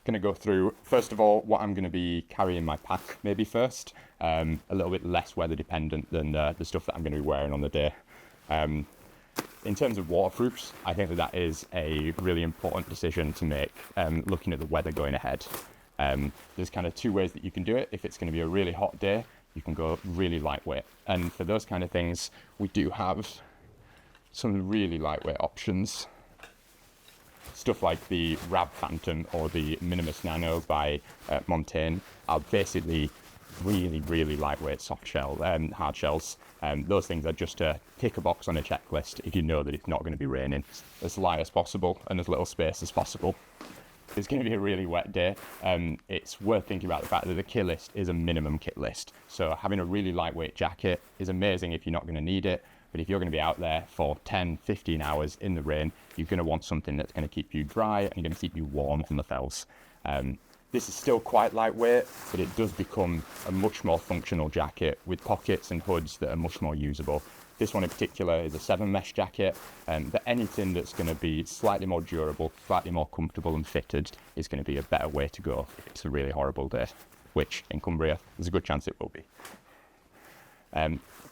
Going to go through, first of all, what I'm going to be carrying in my pack maybe first. A little bit less weather dependent than the stuff that I'm going to be wearing on the day. In terms of waterproofs, I think that is a really important decision to make, looking at the weather going ahead. There's kind of two ways that you can do it. If it's going to be a really hot day, you can go really lightweight. And for those kind of things, we do have some really lightweight options. Stuff like the Rab Phantom or the Minimus Nano by Montane are basically really lightweight soft shell, hard shells. Those things are just to tick a box on a checklist if you know that it's not going to be raining. As light as possible and as little space as possible. It's going to be a really wet day. It's worth thinking about the fact that the kit list is a minimum kit list. So having a really lightweight jacket is amazing if you're not going to need it. But if you're going to be out there for 10, 15 hours in the rain, you're going to want something that's going to keep you dry and going to keep you warm on the fells. This is still quite lightweight, but it does become a much more functional jacket with pockets and hoods that are much more usable. This one in particular is a 7 mesh jacket, but anything that's going to be slightly more durable, slightly more comfortable and fitted is going to be a better way to go if it's a really horrible day, which in Cumbria, there's a good chance it will be.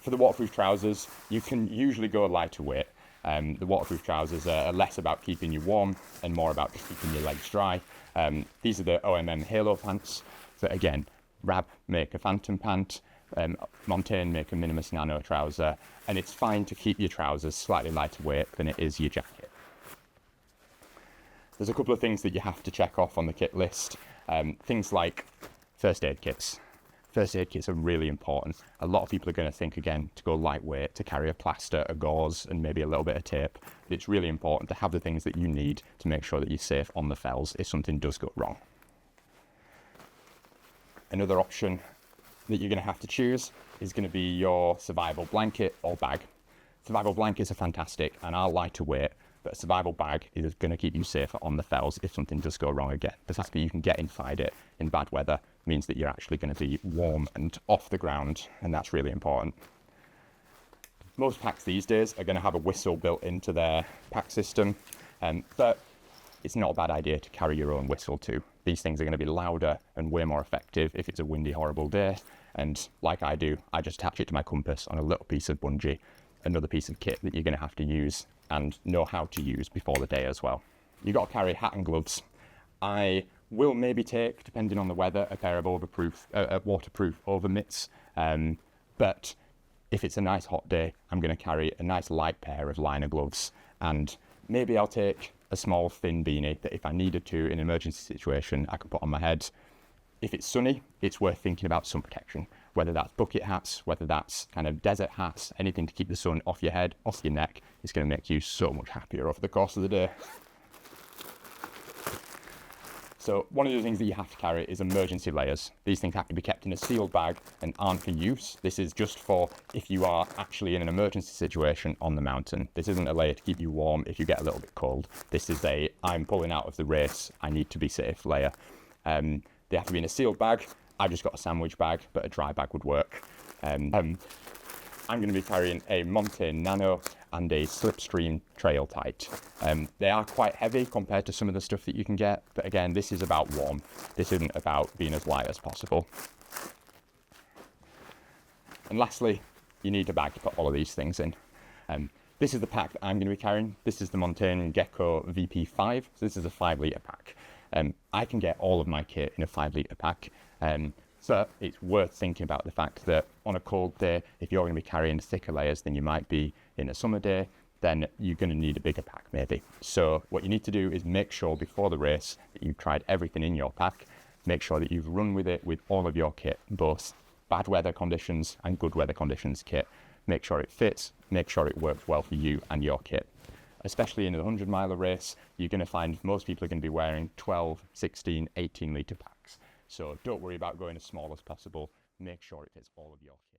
For the waterproof trousers, you can usually go lighter weight. The waterproof trousers are less about keeping you warm and more about just keeping your legs dry. These are the OMM Halo pants that, again, Rab make a Phantom pant, Montane make a Minimus Nano trouser, and it's fine to keep your trousers slightly lighter weight than it is your jacket. There's a couple of things that you have to check off on the kit list. Things like first aid kits. First aid kits are really important. A lot of people are going to think, again, to go lightweight, to carry a plaster, a gauze, and maybe a little bit of tape. But it's really important to have the things that you need to make sure that you're safe on the fells if something does go wrong. Another option that you're going to have to choose is going to be your survival blanket or bag. Survival blankets are fantastic and are lighter weight, but a survival bag is going to keep you safer on the fells if something does go wrong again. The fact that you can get inside it in bad weather means that you're actually going to be warm and off the ground, and that's really important. Most packs these days are going to have a whistle built into their pack system, but it's not a bad idea to carry your own whistle too. These things are going to be louder and way more effective if it's a windy, horrible day, and like I do, I just attach it to my compass on a little piece of bungee, another piece of kit that you're going to have to use and know how to use before the day as well. You've got to carry a hat and gloves. I will maybe take, depending on the weather, a pair of waterproof over mitts, but if it's a nice hot day, I'm going to carry a nice light pair of liner gloves, and maybe I'll take a small thin beanie that if I needed to in an emergency situation, I can put on my head. If it's sunny, it's worth thinking about sun protection, whether that's bucket hats, whether that's kind of desert hats, anything to keep the sun off your head, off your neck, is going to make you so much happier over the course of the day. So one of the things that you have to carry is emergency layers. These things have to be kept in a sealed bag and aren't for use. This is just for if you are actually in an emergency situation on the mountain. This isn't a layer to keep you warm if you get a little bit cold. This is a, I'm pulling out of the race, I need to be safe layer. They have to be in a sealed bag. I've just got a sandwich bag, but a dry bag would work. I'm going to be carrying a Montane Nano and a Slipstream Trail Tight. They are quite heavy compared to some of the stuff that you can get, but again, this is about warm. This isn't about being as light as possible. And lastly, you need a bag to put all of these things in. This is the pack that I'm going to be carrying. This is the Montane Gecko VP5, so this is a 5 litre pack. I can get all of my kit in a 5 litre pack. So it's worth thinking about the fact that on a cold day, if you're going to be carrying thicker layers than you might be in a summer day, then you're going to need a bigger pack maybe. So what you need to do is make sure before the race that you've tried everything in your pack. Make sure that you've run with it with all of your kit, both bad weather conditions and good weather conditions kit. Make sure it fits, make sure it works well for you and your kit. Especially in a 100-miler race, you're going to find most people are going to be wearing 12, 16, 18 litre packs. So don't worry about going as small as possible. Make sure it fits all of your kit.